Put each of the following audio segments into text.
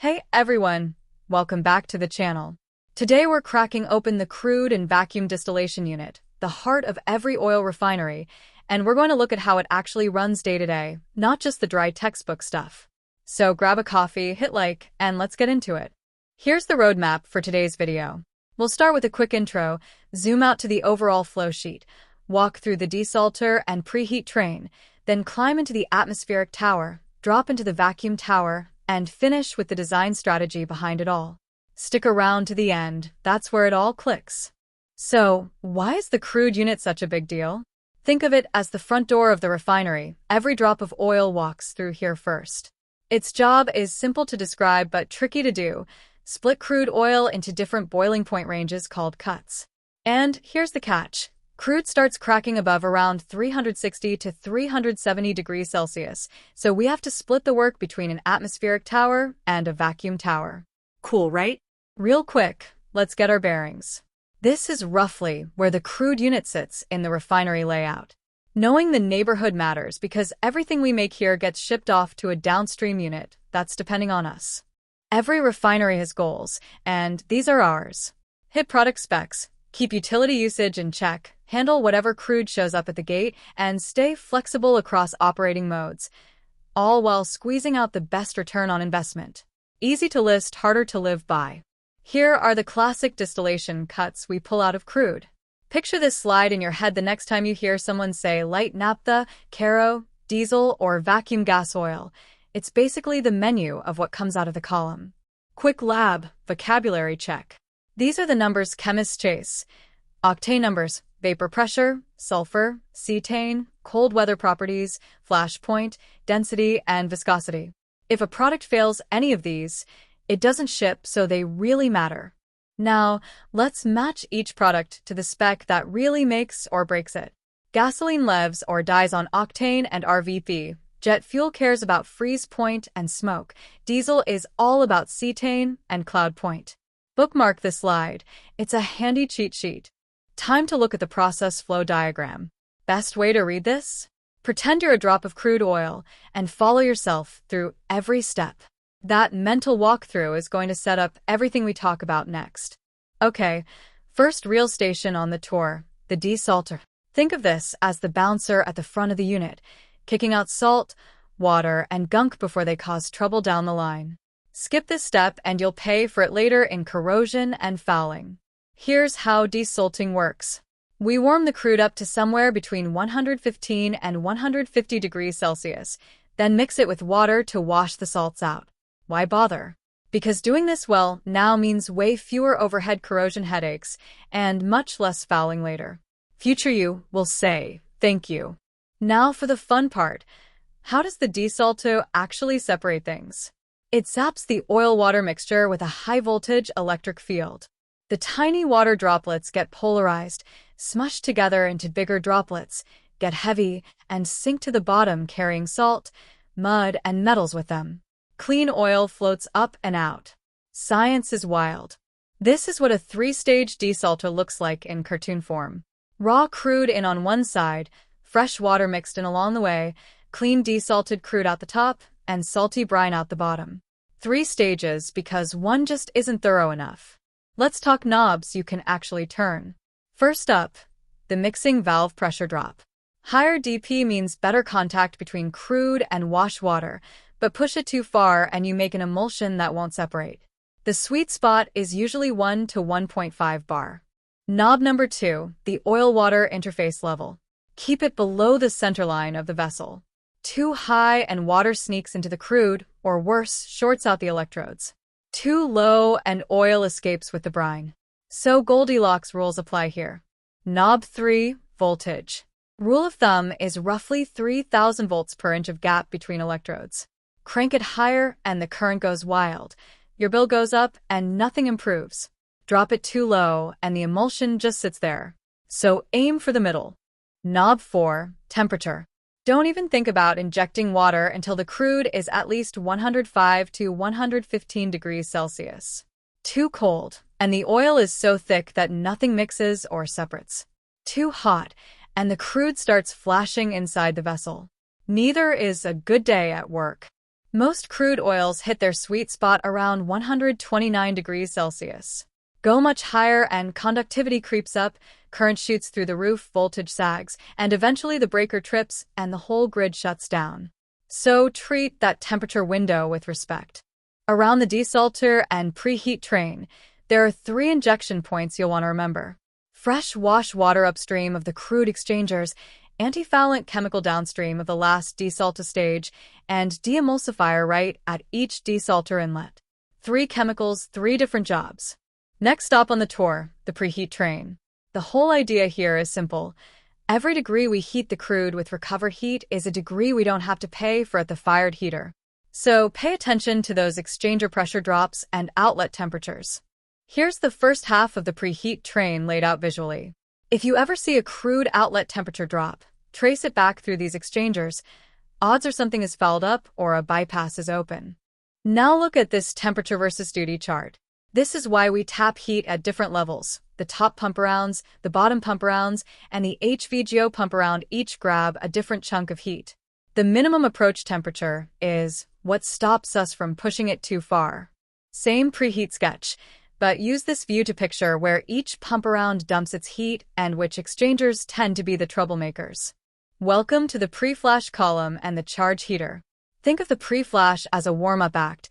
Hey everyone, welcome back to the channel. Today we're cracking open the crude and vacuum distillation unit, the heart of every oil refinery, and we're going to look at how it actually runs day to day, not just the dry textbook stuff. So grab a coffee, hit like, and let's get into it. Here's the roadmap for today's video. We'll start with a quick intro, zoom out to the overall flow sheet, walk through the desalter and preheat train, then climb into the atmospheric tower, drop into the vacuum tower, and finish with the design strategy behind it all. Stick around to the end, that's where it all clicks. So, why is the crude unit such a big deal? Think of it as the front door of the refinery. Every drop of oil walks through here first. Its job is simple to describe but tricky to do. Split crude oil into different boiling point ranges called cuts. And here's the catch. Crude starts cracking above around 360 to 370 degrees Celsius, so we have to split the work between an atmospheric tower and a vacuum tower. Cool, right? Real quick, let's get our bearings. This is roughly where the crude unit sits in the refinery layout. Knowing the neighborhood matters because everything we make here gets shipped off to a downstream unit that's depending on us. Every refinery has goals, and these are ours. Hit product specs, keep utility usage in check, handle whatever crude shows up at the gate, and stay flexible across operating modes, all while squeezing out the best return on investment. Easy to list, harder to live by. Here are the classic distillation cuts we pull out of crude. Picture this slide in your head the next time you hear someone say light naphtha, kero, diesel, or vacuum gas oil. It's basically the menu of what comes out of the column. Quick lab, vocabulary check. These are the numbers chemists chase. Octane numbers, vapor pressure, sulfur, cetane, cold weather properties, flash point, density, and viscosity. If a product fails any of these, it doesn't ship, so they really matter. Now, let's match each product to the spec that really makes or breaks it. Gasoline lives or dies on octane and RVP. Jet fuel cares about freeze point and smoke. Diesel is all about cetane and cloud point. Bookmark this slide. It's a handy cheat sheet. Time to look at the process flow diagram. Best way to read this? Pretend you're a drop of crude oil and follow yourself through every step. That mental walkthrough is going to set up everything we talk about next. Okay, first real station on the tour, the desalter. Think of this as the bouncer at the front of the unit, kicking out salt, water, and gunk before they cause trouble down the line. Skip this step and you'll pay for it later in corrosion and fouling. Here's how desalting works. We warm the crude up to somewhere between 115 and 150 degrees Celsius, then mix it with water to wash the salts out. Why bother? Because doing this well now means way fewer overhead corrosion headaches and much less fouling later. Future you will say, thank you. Now for the fun part. How does the desalto actually separate things? It zaps the oil-water mixture with a high-voltage electric field. The tiny water droplets get polarized, smushed together into bigger droplets, get heavy, and sink to the bottom carrying salt, mud, and metals with them. Clean oil floats up and out. Science is wild. This is what a three-stage desalter looks like in cartoon form. Raw crude in on one side, fresh water mixed in along the way, clean desalted crude out the top, and salty brine out the bottom. 3 stages because one just isn't thorough enough. Let's talk knobs you can actually turn. First up, the mixing valve pressure drop. Higher DP means better contact between crude and wash water, but push it too far and you make an emulsion that won't separate. The sweet spot is usually 1 to 1.5 bar. Knob number 2, the oil-water interface level. Keep it below the center line of the vessel. Too high and water sneaks into the crude, or worse, shorts out the electrodes. Too low and oil escapes with the brine. So Goldilocks rules apply here. Knob 3, voltage. Rule of thumb is roughly 3,000 volts per inch of gap between electrodes. Crank it higher and the current goes wild. Your bill goes up and nothing improves. Drop it too low and the emulsion just sits there. So aim for the middle. Knob 4, temperature. Don't even think about injecting water until the crude is at least 105 to 115 degrees Celsius. Too cold, and the oil is so thick that nothing mixes or separates. Too hot, and the crude starts flashing inside the vessel. Neither is a good day at work. Most crude oils hit their sweet spot around 129 degrees Celsius. Go much higher and conductivity creeps up, current shoots through the roof, voltage sags, and eventually the breaker trips and the whole grid shuts down. So treat that temperature window with respect. Around the desalter and preheat train, there are 3 injection points you'll want to remember. Fresh wash water upstream of the crude exchangers, antifoulant chemical downstream of the last desalter stage, and deemulsifier right at each desalter inlet. 3 chemicals, 3 different jobs. Next stop on the tour, the preheat train. The whole idea here is simple. Every degree we heat the crude with recovered heat is a degree we don't have to pay for at the fired heater. So pay attention to those exchanger pressure drops and outlet temperatures. Here's the first half of the preheat train laid out visually. If you ever see a crude outlet temperature drop, trace it back through these exchangers. Odds are something is fouled up or a bypass is open. Now look at this temperature versus duty chart. This is why we tap heat at different levels. The top pump arounds, the bottom pump arounds, and the HVGO pump around each grab a different chunk of heat. The minimum approach temperature is what stops us from pushing it too far. Same preheat sketch, but use this view to picture where each pump around dumps its heat and which exchangers tend to be the troublemakers. Welcome to the pre-flash column and the charge heater. Think of the pre-flash as a warm-up act.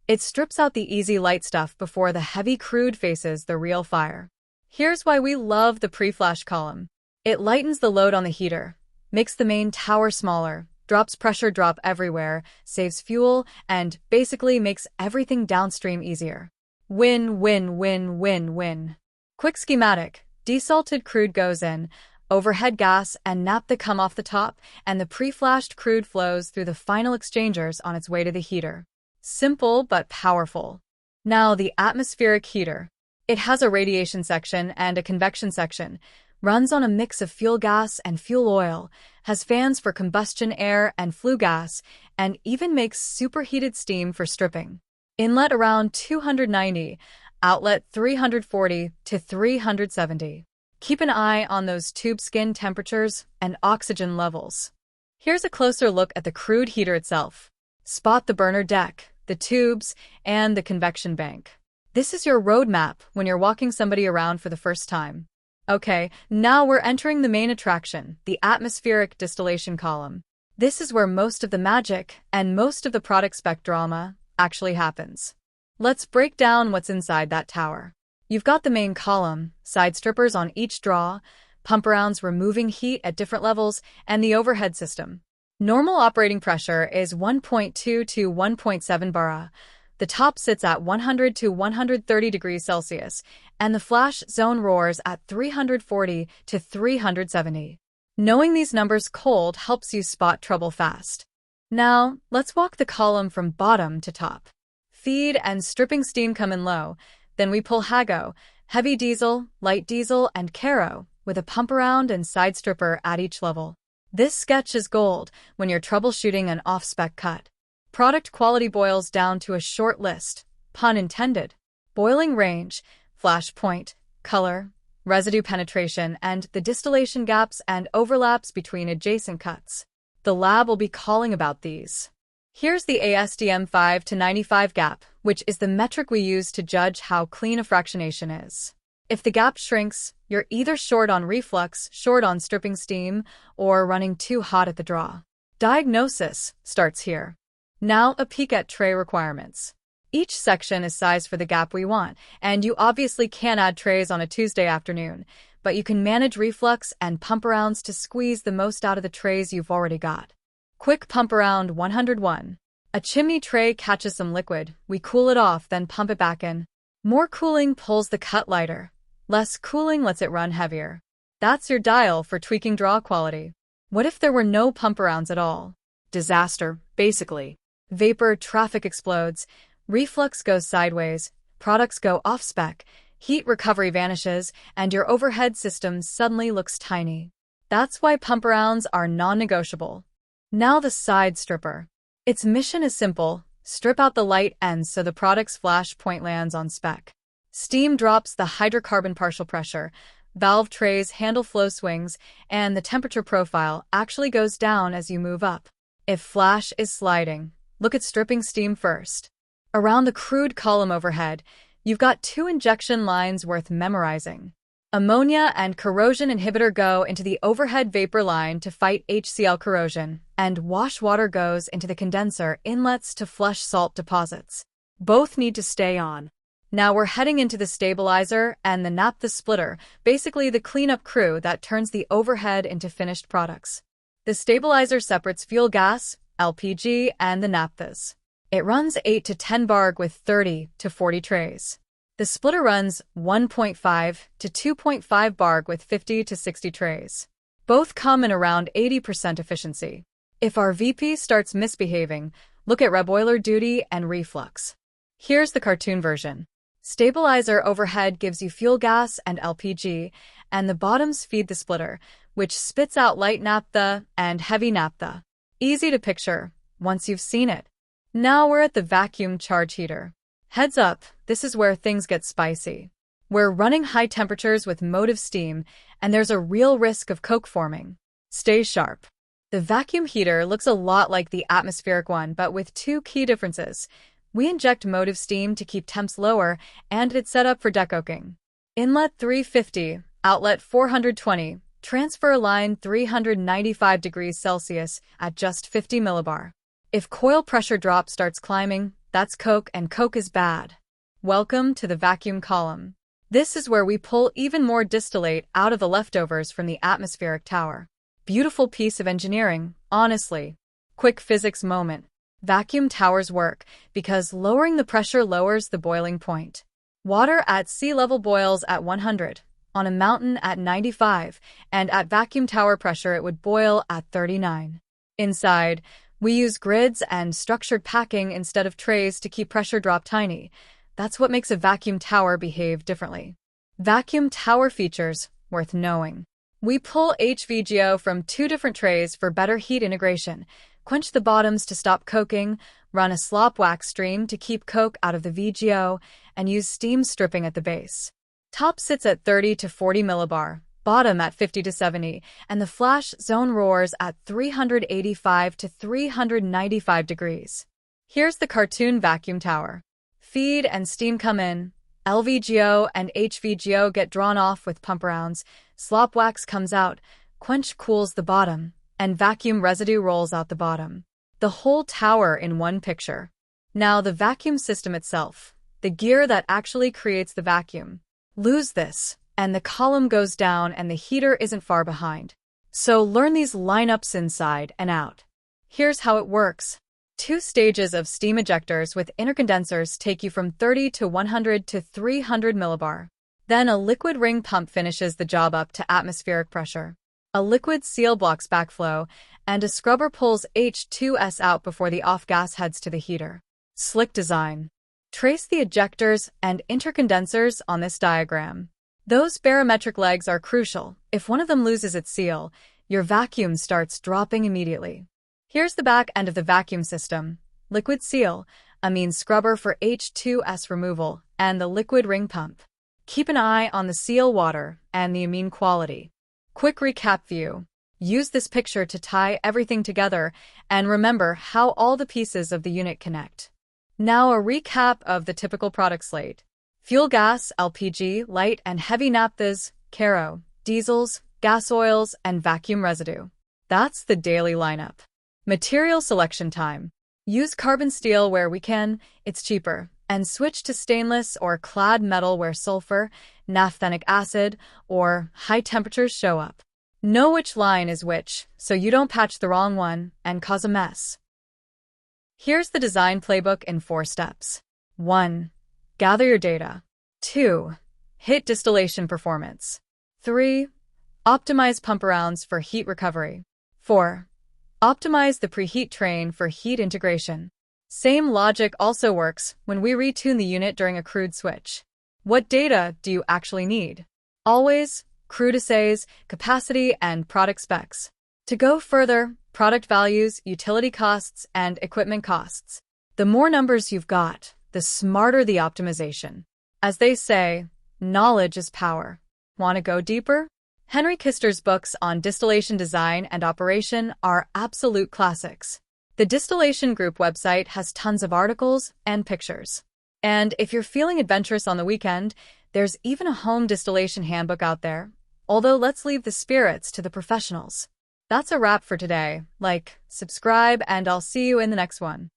It strips out the easy light stuff before the heavy crude faces the real fire. Here's why we love the pre-flash column. It lightens the load on the heater, makes the main tower smaller, drops pressure drop everywhere, saves fuel, and basically makes everything downstream easier. Win, win, win, win, win. Quick schematic. Desalted crude goes in, overhead gas and naphtha come off the top, and the pre-flashed crude flows through the final exchangers on its way to the heater. Simple but powerful. Now the atmospheric heater. It has a radiation section and a convection section, runs on a mix of fuel gas and fuel oil, has fans for combustion air and flue gas, and even makes superheated steam for stripping. Inlet around 290, outlet 340 to 370. Keep an eye on those tube skin temperatures and oxygen levels. Here's a closer look at the crude heater itself. Spot the burner deck, the tubes, and the convection bank. This is your roadmap when you're walking somebody around for the first time. Okay, now we're entering the main attraction, the atmospheric distillation column. This is where most of the magic and most of the product spec drama actually happens. Let's break down what's inside that tower. You've got the main column, side strippers on each draw, pump arounds removing heat at different levels, and the overhead system. Normal operating pressure is 1.2 to 1.7 bar. The top sits at 100 to 130 degrees Celsius, and the flash zone roars at 340 to 370. Knowing these numbers cold helps you spot trouble fast. Now, let's walk the column from bottom to top. Feed and stripping steam come in low, then we pull HAGO, heavy diesel, light diesel, and Caro, with a pump around and side stripper at each level. This sketch is gold when you're troubleshooting an off-spec cut. Product quality boils down to a short list, pun intended. Boiling range, flash point, color, residue penetration, and the distillation gaps and overlaps between adjacent cuts. The lab will be calling about these. Here's the ASTM 5 to 95 gap, which is the metric we use to judge how clean a fractionation is. If the gap shrinks, you're either short on reflux, short on stripping steam, or running too hot at the draw. Diagnosis starts here. Now a peek at tray requirements. Each section is sized for the gap we want, and you obviously can't add trays on a Tuesday afternoon, but you can manage reflux and pump arounds to squeeze the most out of the trays you've already got. Quick pump around 101. A chimney tray catches some liquid, we cool it off, then pump it back in. More cooling pulls the cut lighter. Less cooling lets it run heavier. That's your dial for tweaking draw quality. What if there were no pump arounds at all? Disaster, basically. Vapor, traffic explodes, reflux goes sideways, products go off-spec, heat recovery vanishes, and your overhead system suddenly looks tiny. That's why pump arounds are non-negotiable. Now the side stripper. Its mission is simple: strip out the light ends so the product's flash point lands on spec. Steam drops the hydrocarbon partial pressure, valve trays handle flow swings, and the temperature profile actually goes down as you move up. If flash is sliding, Look at stripping steam first. Around the crude column overhead, you've got two injection lines worth memorizing. Ammonia and corrosion inhibitor go into the overhead vapor line to fight HCl corrosion, and wash water goes into the condenser inlets to flush salt deposits. Both need to stay on. Now we're heading into the stabilizer and the naphtha splitter, basically the cleanup crew that turns the overhead into finished products. The stabilizer separates fuel gas, LPG, and the naphthas. It runs 8 to 10 barg with 30 to 40 trays. The splitter runs 1.5 to 2.5 barg with 50 to 60 trays. Both come in around 80% efficiency. If our VP starts misbehaving, look at reboiler duty and reflux. Here's the cartoon version. Stabilizer overhead gives you fuel gas and LPG, and the bottoms feed the splitter, which spits out light naphtha and heavy naphtha. Easy to picture once you've seen it. Now we're at the vacuum charge heater. Heads up, this is where things get spicy. We're running high temperatures with motive steam, and there's a real risk of coke forming. Stay sharp. The vacuum heater looks a lot like the atmospheric one, but with two key differences. We inject motive steam to keep temps lower, and it's set up for decoking. Inlet 350, outlet 420, transfer line 395 degrees Celsius at just 50 millibar. If coil pressure drop starts climbing, that's coke, and coke is bad. Welcome to the vacuum column. This is where we pull even more distillate out of the leftovers from the atmospheric tower. Beautiful piece of engineering, honestly. Quick physics moment. Vacuum towers work because lowering the pressure lowers the boiling point. Water at sea level boils at 100, on a mountain at 95, and at vacuum tower pressure it would boil at 39. Inside, we use grids and structured packing instead of trays to keep pressure drop tiny. That's what makes a vacuum tower behave differently. Vacuum tower features worth knowing. We pull HVGO from two different trays for better heat integration, quench the bottoms to stop coking, run a slop wax stream to keep coke out of the VGO, and use steam stripping at the base. Top sits at 30 to 40 millibar, bottom at 50 to 70, and the flash zone roars at 385 to 395 degrees. Here's the cartoon vacuum tower. Feed and steam come in, LVGO and HVGO get drawn off with pump rounds, slop wax comes out, quench cools the bottom, and vacuum residue rolls out the bottom. The whole tower in one picture. Now the vacuum system itself, the gear that actually creates the vacuum. Lose this, and the column goes down and the heater isn't far behind. So learn these lineups inside and out. Here's how it works. 2 stages of steam ejectors with intercondensers take you from 30 to 100 to 300 millibar. Then a liquid ring pump finishes the job up to atmospheric pressure. A liquid seal blocks backflow, and a scrubber pulls H2S out before the off-gas heads to the heater. Slick design. Trace the ejectors and intercondensers on this diagram. Those barometric legs are crucial. If one of them loses its seal, your vacuum starts dropping immediately. Here's the back end of the vacuum system. Liquid seal, amine scrubber for H2S removal, and the liquid ring pump. Keep an eye on the seal water and the amine quality. Quick recap view. Use this picture to tie everything together and remember how all the pieces of the unit connect. Now a recap of the typical product slate. Fuel gas, LPG, light and heavy naphthas, kero, diesels, gas oils, and vacuum residue. That's the daily lineup. Material selection time. Use carbon steel where we can, it's cheaper, and switch to stainless or clad metal where sulfur, naphthenic acid, or high temperatures show up. Know which line is which, so you don't patch the wrong one and cause a mess. Here's the design playbook in 4 steps. 1. Gather your data. 2. Hit distillation performance. 3. Optimize pump arounds for heat recovery. 4. Optimize the preheat train for heat integration. Same logic also works when we retune the unit during a crude switch. What data do you actually need? Always, crude assays, capacity, and product specs. To go further, product values, utility costs, and equipment costs. The more numbers you've got, the smarter the optimization. As they say, knowledge is power. Want to go deeper? Henry Kister's books on distillation design and operation are absolute classics. The Distillation Group website has tons of articles and pictures. And if you're feeling adventurous on the weekend, there's even a home distillation handbook out there. Although let's leave the spirits to the professionals. That's a wrap for today. Like, subscribe, and I'll see you in the next one.